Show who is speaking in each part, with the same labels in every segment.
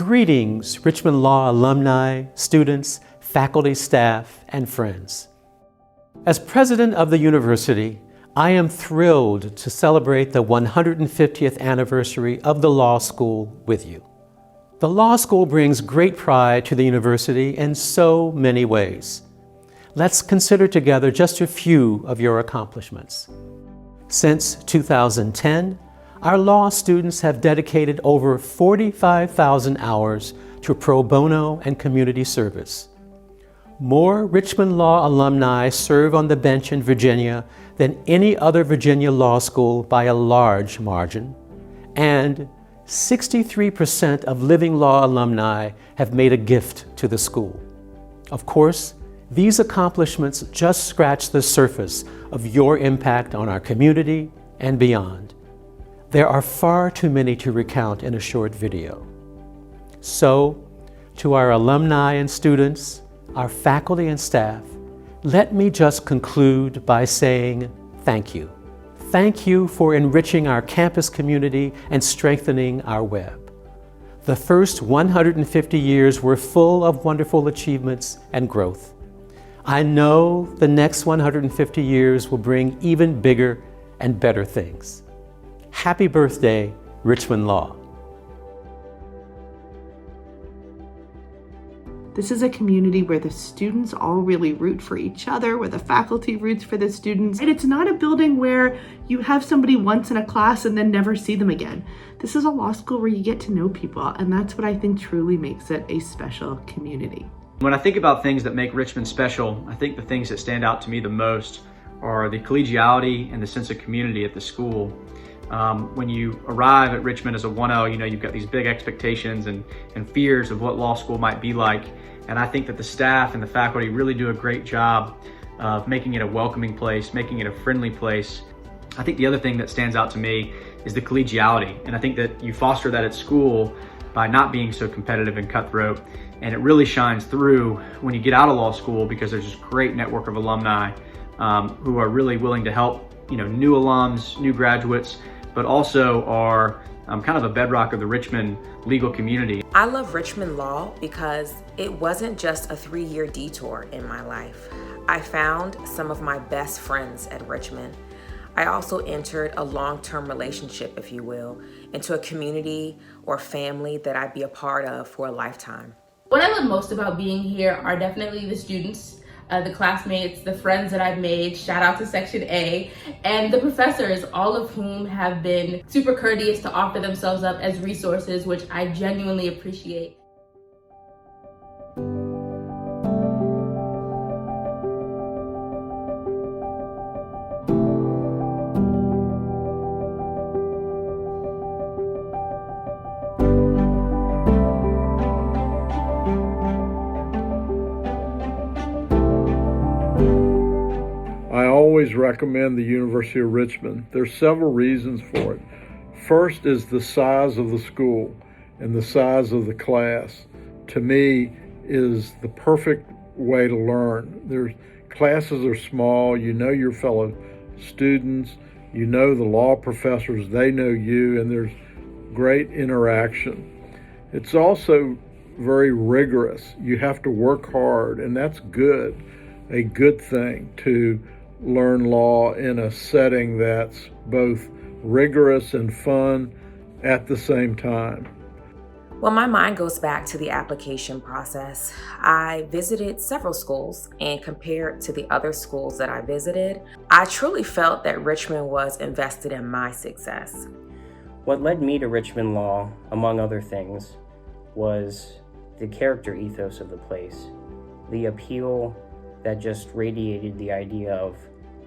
Speaker 1: Greetings, Richmond Law alumni, students, faculty, staff, and friends. As president of the university, I am thrilled to celebrate the 150th anniversary of the law school with you. The law school brings great pride to the university in so many ways. Let's consider together just a few of your accomplishments. Since 2010, our law students have dedicated over 45,000 hours to pro bono and community service. More Richmond Law alumni serve on the bench in Virginia than any other Virginia law school by a large margin, and 63% of living law alumni have made a gift to the school. Of course, these accomplishments just scratch the surface of your impact on our community and beyond. There are far too many to recount in a short video. So, to our alumni and students, our faculty and staff, let me just conclude by saying thank you. Thank you for enriching our campus community and strengthening our web. The first 150 years were full of wonderful achievements and growth. I know the next 150 years will bring even bigger and better things. Happy birthday, Richmond Law.
Speaker 2: This is a community where the students all really root for each other, where the faculty roots for the students. And it's not a building where you have somebody once in a class and then never see them again. This is a law school where you get to know people, and that's what I think truly makes it a special community.
Speaker 3: When I think about things that make Richmond special, I think the things that stand out to me the most are the collegiality and the sense of community at the school. When you arrive at Richmond as a 1L, you've got these big expectations and fears of what law school might be like. And I think that the staff and the faculty really do a great job of making it a welcoming place, making it a friendly place. I think the other thing that stands out to me is the collegiality. And I think that you foster that at school by not being so competitive and cutthroat. And it really shines through when you get out of law school, because there's this great network of alumni who are really willing to help, new alums, new graduates, but also are kind of a bedrock of the Richmond legal community.
Speaker 4: I love Richmond Law because it wasn't just a 3-year detour in my life. I found some of my best friends at Richmond. I also entered a long-term relationship, if you will, into a community or family that I'd be a part of for a lifetime.
Speaker 5: What I love most about being here are definitely the students, the classmates, the friends that I've made, shout out to Section A, and the professors, all of whom have been super courteous to offer themselves up as resources, which I genuinely appreciate.
Speaker 6: I always recommend the University of Richmond. There's several reasons for it. First is the size of the school and the size of the class. To me, is the perfect way to learn. Classes are small, you know your fellow students, you know the law professors, they know you, and there's great interaction. It's also very rigorous. You have to work hard, and that's good, a good thing to learn law in a setting that's both rigorous and fun at the same time.
Speaker 4: Well, my mind goes back to the application process. I visited several schools, and compared to the other schools that I visited, I truly felt that Richmond was invested in my success.
Speaker 7: What led me to Richmond Law, among other things, was the character ethos of the place, the appeal that just radiated the idea of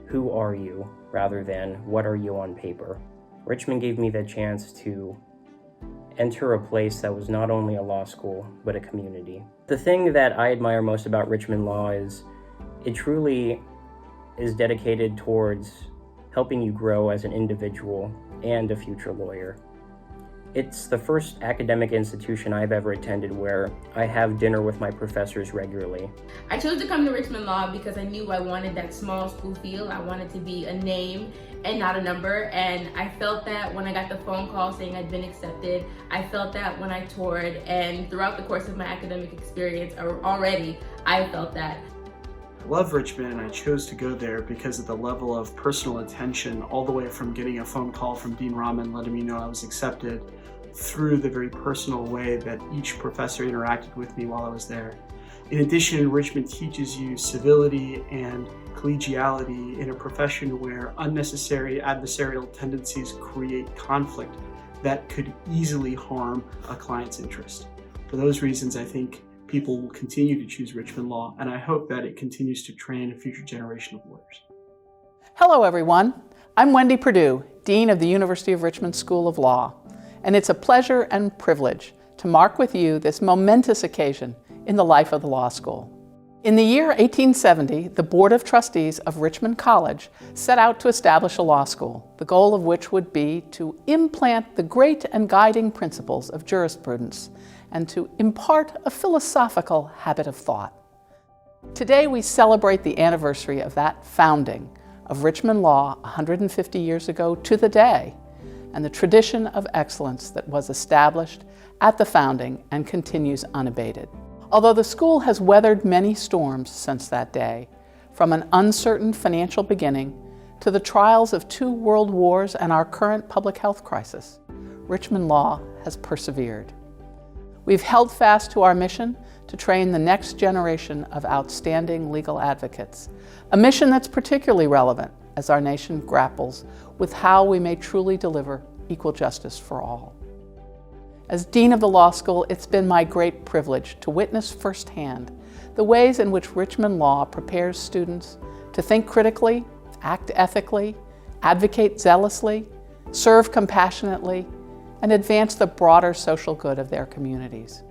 Speaker 7: who are you rather than what are you on paper. Richmond gave me the chance to enter a place that was not only a law school, but a community. The thing that I admire most about Richmond Law is it truly is dedicated towards helping you grow as an individual and a future lawyer. It's the first academic institution I've ever attended where I have dinner with my professors regularly.
Speaker 5: I chose to come to Richmond Law because I knew I wanted that small school feel. I wanted to be a name and not a number, and I felt that when I got the phone call saying I'd been accepted. I felt that when I toured, and throughout the course of my academic experience already, I felt that.
Speaker 8: I love Richmond, and I chose to go there because of the level of personal attention, all the way from getting a phone call from Dean Rahman letting me know I was accepted, through the very personal way that each professor interacted with me while I was there. In addition, Richmond teaches you civility and collegiality in a profession where unnecessary adversarial tendencies create conflict that could easily harm a client's interest. For those reasons, I think people will continue to choose Richmond Law, and I hope that it continues to train a future generation of lawyers.
Speaker 9: Hello, everyone. I'm Wendy Perdue, Dean of the University of Richmond School of Law, and it's a pleasure and privilege to mark with you this momentous occasion in the life of the law school. In the year 1870, the Board of Trustees of Richmond College set out to establish a law school, the goal of which would be to implant the great and guiding principles of jurisprudence and to impart a philosophical habit of thought. Today we celebrate the anniversary of that founding of Richmond Law 150 years ago to the day, and the tradition of excellence that was established at the founding and continues unabated. Although the school has weathered many storms since that day, from an uncertain financial beginning to the trials of 2 world wars and our current public health crisis, Richmond Law has persevered. We've held fast to our mission to train the next generation of outstanding legal advocates, a mission that's particularly relevant as our nation grapples with how we may truly deliver equal justice for all. As Dean of the Law School, it's been my great privilege to witness firsthand the ways in which Richmond Law prepares students to think critically, act ethically, advocate zealously, serve compassionately, and advance the broader social good of their communities.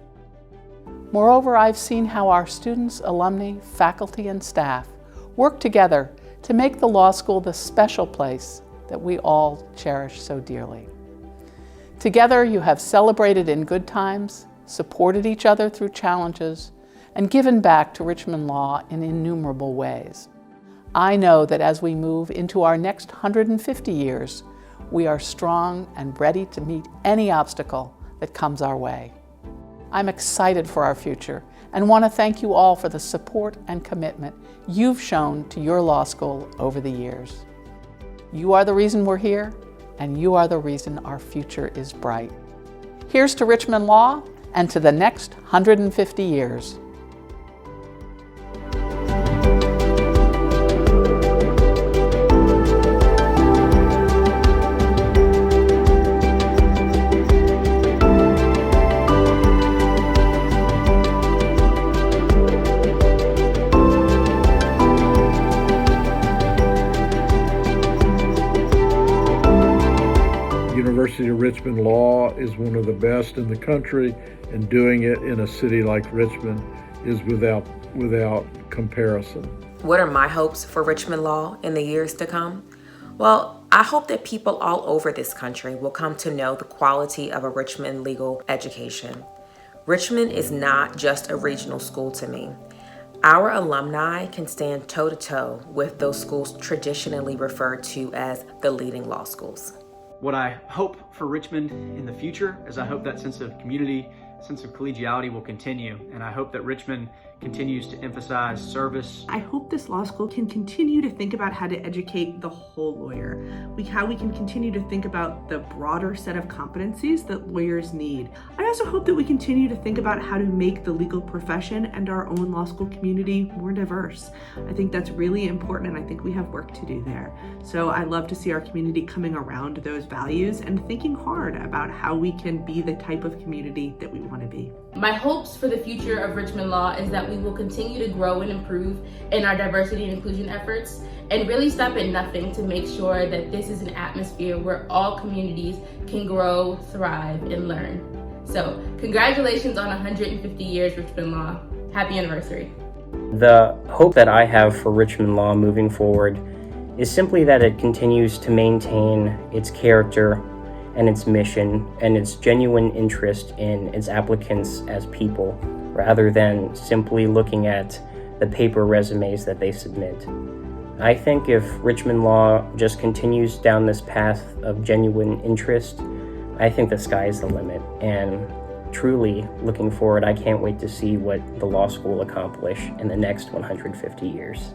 Speaker 9: Moreover, I've seen how our students, alumni, faculty, and staff work together to make the law school the special place that we all cherish so dearly. Together, you have celebrated in good times, supported each other through challenges, and given back to Richmond Law in innumerable ways. I know that as we move into our next 150 years, we are strong and ready to meet any obstacle that comes our way. I'm excited for our future and want to thank you all for the support and commitment you've shown to your law school over the years. You are the reason we're here, and you are the reason our future is bright. Here's to Richmond Law and to the next 150 years.
Speaker 6: University of Richmond Law is one of the best in the country, and doing it in a city like Richmond is without comparison.
Speaker 4: What are my hopes for Richmond Law in the years to come? Well, I hope that people all over this country will come to know the quality of a Richmond legal education. Richmond is not just a regional school to me. Our alumni can stand toe-to-toe with those schools traditionally referred to as the leading law schools.
Speaker 3: What I hope for Richmond in the future is I hope that sense of community, sense of collegiality will continue, and I hope that Richmond continues to emphasize service.
Speaker 2: I hope this law school can continue to think about how to educate the whole lawyer, how we can continue to think about the broader set of competencies that lawyers need. I also hope that we continue to think about how to make the legal profession and our own law school community more diverse. I think that's really important, and I think we have work to do there. So I love to see our community coming around those values and thinking hard about how we can be the type of community that we want to be.
Speaker 5: My hopes for the future of Richmond Law is that we will continue to grow and improve in our diversity and inclusion efforts, and really stop at nothing to make sure that this is an atmosphere where all communities can grow, thrive, and learn. So, congratulations on 150 years, Richmond Law. Happy anniversary.
Speaker 7: The hope that I have for Richmond Law moving forward is simply that it continues to maintain its character and its mission and its genuine interest in its applicants as people, rather than simply looking at the paper resumes that they submit. I think if Richmond Law just continues down this path of genuine interest, I think the sky is the limit. And truly looking forward, I can't wait to see what the law school will accomplish in the next 150 years.